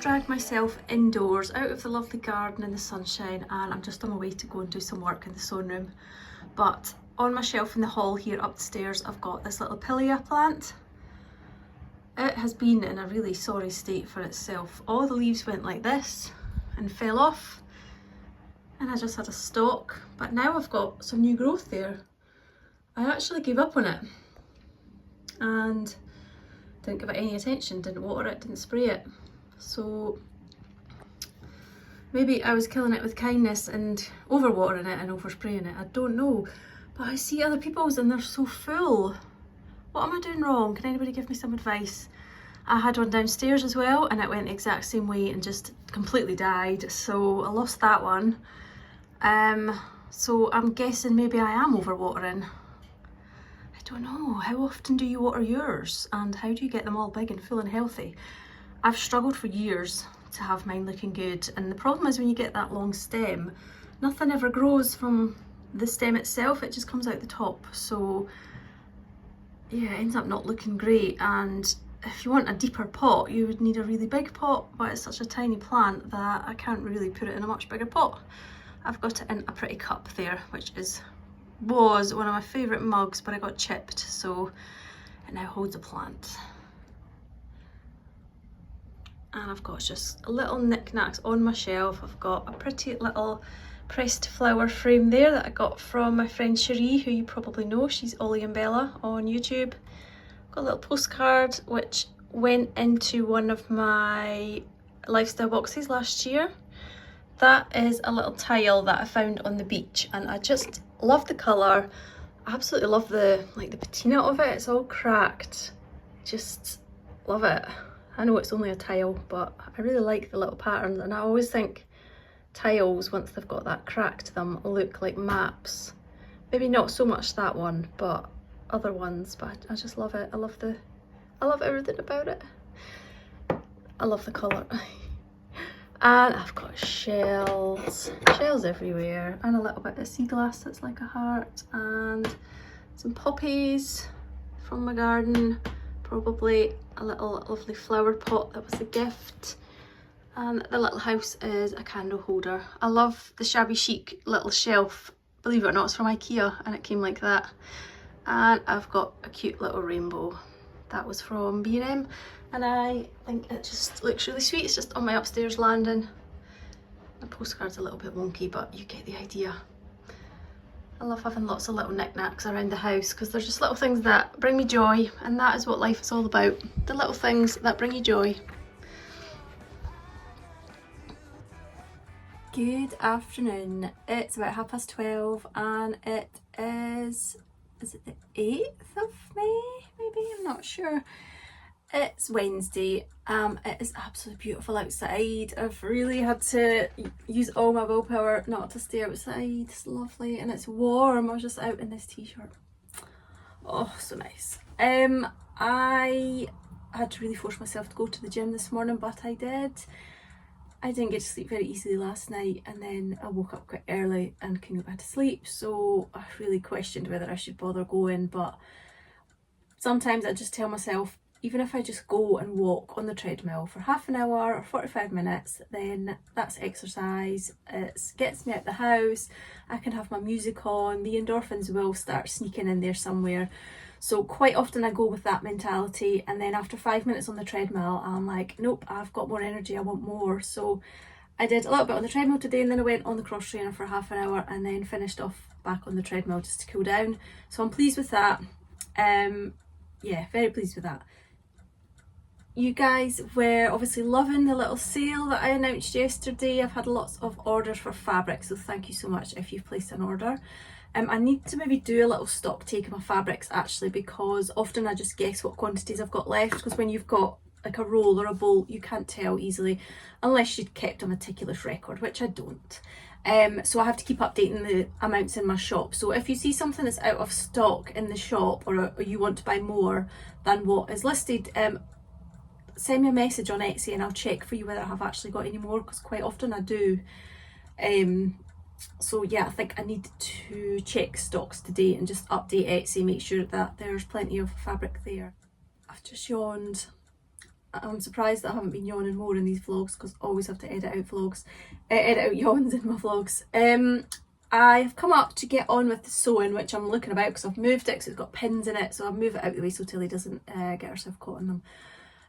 dragged myself indoors out of the lovely garden in the sunshine, and I'm just on my way to go and do some work in the sewing room. But on my shelf in the hall here up the stairs, I've got this little pilea plant. It has been in a really sorry state for itself. All the leaves went like this and fell off, and I just had a stalk, but now I've got some new growth there. I actually gave up on it and didn't give it any attention, didn't water it, didn't spray it. So maybe I was killing it with kindness and overwatering it and overspraying it, I don't know. But I see other people's and they're so full. What am I doing wrong? Can anybody give me some advice? I had one downstairs as well and it went the exact same way and just completely died. So I lost that one. So I'm guessing maybe I am overwatering. I don't know. How often do you water yours? And how do you get them all big and full and healthy? I've struggled for years to have mine looking good. And the problem is when you get that long stem, nothing ever grows from the stem itself. It just comes out the top. So yeah, it ends up not looking great. And if you want a deeper pot, you would need a really big pot, but it's such a tiny plant that I can't really put it in a much bigger pot. I've got it in a pretty cup there, which was one of my favourite mugs, but I got chipped, so it now holds a plant. And I've got just little knickknacks on my shelf. I've got a pretty little pressed flower frame there that I got from my friend Cherie, who you probably know. She's Ollie and Bella on YouTube. Got a little postcard which went into one of my lifestyle boxes last year. That is a little tile that I found on the beach and I just love the colour. I absolutely love the patina of it. It's all cracked. Just love it. I know it's only a tile, but I really like the little patterns, and I always think tiles, once they've got that crack to them, look like maps. Maybe not so much that one, but other ones. But I just love it. I love everything about it. I love the colour. And I've got shells everywhere, and a little bit of sea glass that's like a heart, and some poppies from my garden, probably a little lovely flower pot that was a gift. And the little house is a candle holder. I love the shabby chic little shelf. Believe it or not, it's from IKEA and it came like that. And I've got a cute little rainbow. That was from B&M and I think it just looks really sweet. It's just on my upstairs landing. The postcard's a little bit wonky, but you get the idea. I love having lots of little knickknacks around the house because they're just little things that bring me joy, and that is what life is all about. The little things that bring you joy. Good afternoon. It's about 12:30 and it is it the 8th of May? Maybe, I'm not sure. It's Wednesday. It is absolutely beautiful outside. I've really had to use all my willpower not to stay outside. It's lovely and it's warm. I was just out in this t-shirt. Oh, so nice. I had to really force myself to go to the gym this morning, but I did. I didn't get to sleep very easily last night, and then I woke up quite early and couldn't go back to sleep, so I really questioned whether I should bother going. But sometimes I just tell myself, even if I just go and walk on the treadmill for half an hour or 45 minutes, then that's exercise. It gets me out the house, I can have my music on, the endorphins will start sneaking in there somewhere. So quite often I go with that mentality, and then after 5 minutes on the treadmill, I'm like, nope, I've got more energy, I want more. So I did a little bit on the treadmill today, and then I went on the cross trainer for half an hour and then finished off back on the treadmill just to cool down. So I'm pleased with that. Yeah, very pleased with that. You guys were obviously loving the little sale that I announced yesterday. I've had lots of orders for fabric, so thank you so much if you've placed an order. I need to maybe do a little stock take of my fabrics actually, because often I just guess what quantities I've got left, because when you've got like a roll or a bowl, you can't tell easily unless you've kept a meticulous record, which I don't. So I have to keep updating the amounts in my shop. So if you see something that's out of stock in the shop, or you want to buy more than what is listed, send me a message on Etsy and I'll check for you whether I have actually got any more, because quite often I do. So yeah, I think I need to check stocks today and just update Etsy, make sure that there's plenty of fabric there. I've just yawned. I'm surprised that I haven't been yawning more in these vlogs, because I always have to edit out yawns in my vlogs. I've come up to get on with the sewing, which I'm looking about because I've moved it because it's got pins in it, so I'll move it out of the way so Tilly doesn't get herself caught in them.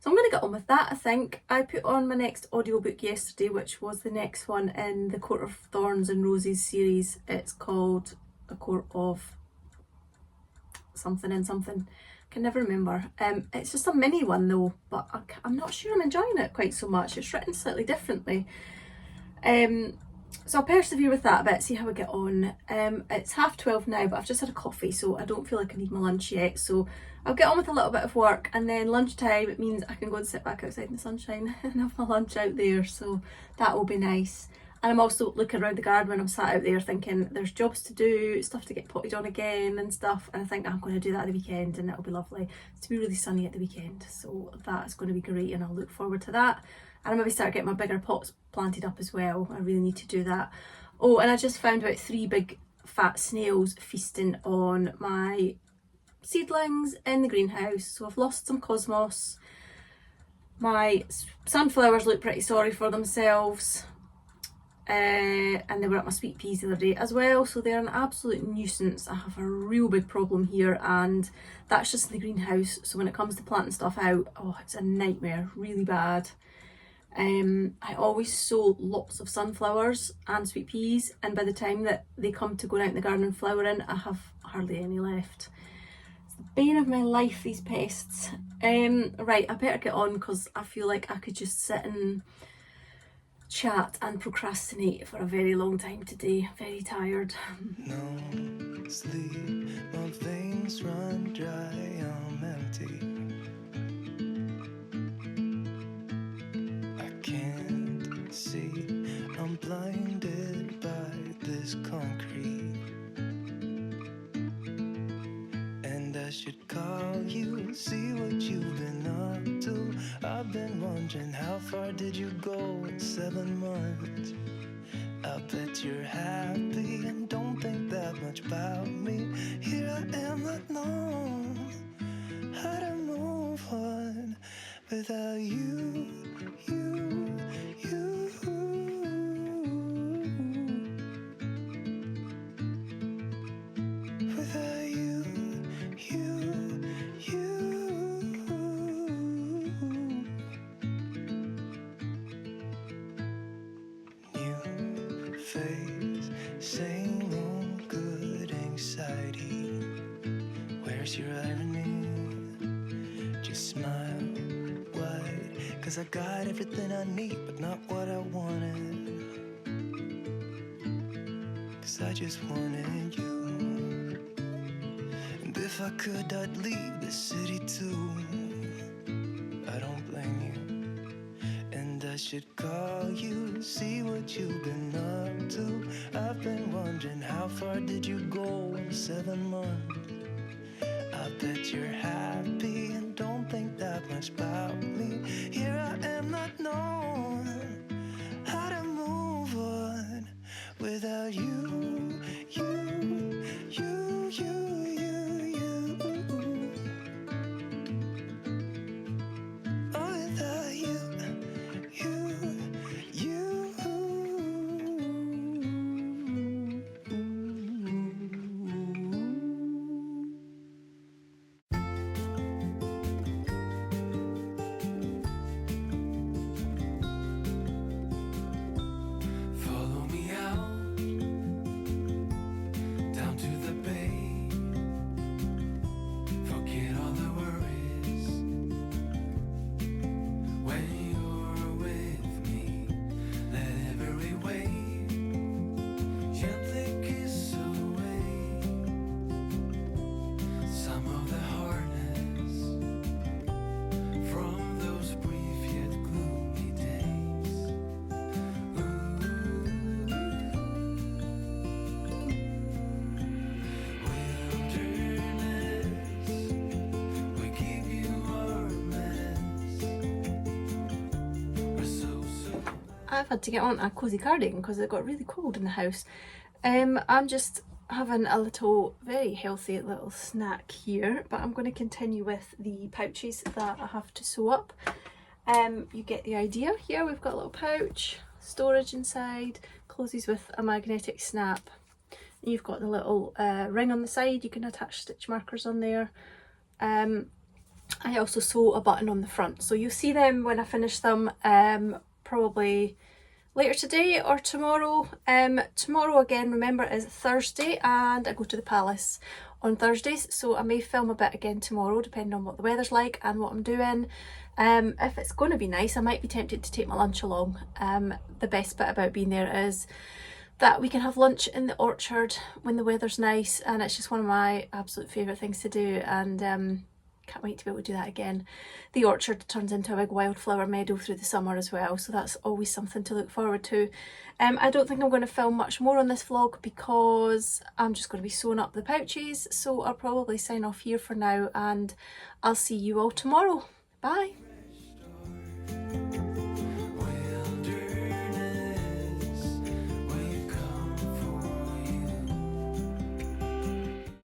So I'm going to get on with that, I think. I put on my next audiobook yesterday, which was the next one in the Court of Thorns and Roses series. It's called A Court of something and something. I can never remember. It's just a mini one though, but I'm not sure I'm enjoying it quite so much. It's written slightly differently. So I'll persevere with that a bit, see how I get on. It's 12:30 now, but I've just had a coffee, so I don't feel like I need my lunch yet. So I'll get on with a little bit of work, and then lunchtime, it means I can go and sit back outside in the sunshine and have my lunch out there, so that will be nice. And I'm also looking around the garden when I'm sat out there thinking there's jobs to do, stuff to get potted on again and stuff, and I think I'm going to do that at the weekend, and it'll be lovely. It's to be really sunny at the weekend, so that's going to be great, and I'll look forward to that. And I'll maybe start getting my bigger pots planted up as well. I really need to do that. Oh, and I just found about 3 big fat snails feasting on my seedlings in the greenhouse. So I've lost some cosmos. My sunflowers look pretty sorry for themselves. And they were at my sweet peas the other day as well, so they're an absolute nuisance. I have a real big problem here, and that's just in the greenhouse. So when it comes to planting stuff out, oh, it's a nightmare, really bad. I always sow lots of sunflowers and sweet peas, and by the time that they come to going out in the garden and flowering, I have hardly any left. It's the bane of my life, these pests. Right, I better get on because I feel like I could just sit and chat and procrastinate for a very long time today. I'm very tired. No sleep, my veins run dry, I'm empty. See, I'm blinded by this concrete, and I should call you, see what you've been up to. I've been wondering, how far did you go in 7 months? I bet you're happy and don't think that much about me. Here I am, not knowing how to move on without you. Face, same old good anxiety. Where's your irony? Just smile wide, 'cause I got everything I need, but not what I wanted. 'Cause I just wanted you. And if I could, I'd leave the city too. I don't blame you. And I should call you, see what you've been up to. I've been wondering, how far did you go in 7 months? I bet you're happy and don't think that much about me. Here I am, not knowing how to move on without you, you, you, you, you, you. Oh, without you. I've had to get on a cosy cardigan because it got really cold in the house. I'm just having a little, very healthy little snack here, but I'm going to continue with the pouches that I have to sew up. You get the idea. Here we've got a little pouch, storage inside, closes with a magnetic snap. You've got the little ring on the side, you can attach stitch markers on there. I also sew a button on the front, so you'll see them when I finish them, probably later today or tomorrow. Tomorrow, again, remember, is Thursday and I go to the palace on Thursdays, so I may film a bit again tomorrow depending on what the weather's like and what I'm doing. If it's going to be nice, I might be tempted to take my lunch along. The best bit about being there is that we can have lunch in the orchard when the weather's nice, and it's just one of my absolute favourite things to do, and can't wait to be able to do that again. The orchard turns into a big wildflower meadow through the summer as well, so that's always something to look forward to. I don't think I'm going to film much more on this vlog because I'm just going to be sewing up the pouches, so I'll probably sign off here for now and I'll see you all tomorrow. Bye!